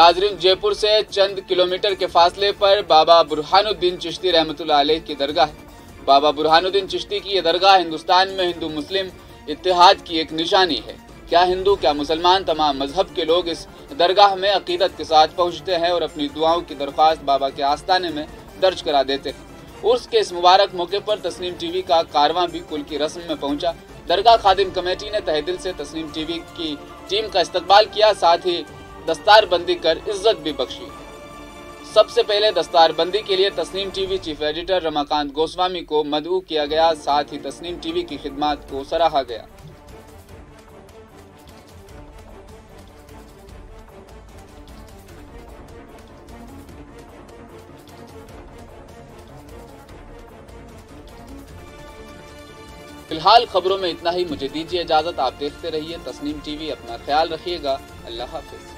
नाजरीन, जयपुर से चंद किलोमीटर के फासले पर बाबा बुरहानुद्दीन चिश्ती रहमतुल्लाह अलैह की दरगाह है। बाबा बुरहानुद्दीन चिश्ती की यह दरगाह हिंदुस्तान में हिंदू मुस्लिम इत्तेहाद की एक निशानी है। क्या हिंदू क्या मुसलमान तमाम मजहब के लोग इस दरगाह में अकीदत के साथ पहुंचते हैं और अपनी दुआओं की दरख्वास्त बाबा के आस्ताने में दर्ज करा देते हैं। उर्स के इस मुबारक मौके पर तस्नीम टीवी का कारवां भी कुल की रस्म में पहुंचा। दरगाह खादिम कमेटी ने तहे दिल से तस्नीम टीवी की टीम का इस्तकबाल किया, साथ ही दस्तारबंदी कर इज्जत भी बख्शी। सबसे पहले दस्तारबंदी के लिए Tasnim TV chief editor Ramakant Goswami को मदऊ किया गया, साथ ही तस्नीम टीवी की खिदमत को सराहा गया। फिलहाल खबरों में इतना ही। मुझे दीजिए इजाजत। आप देखते रहिए तस्नीम टीवी। अपना ख्याल रखिएगा। अल्लाह हाफिज।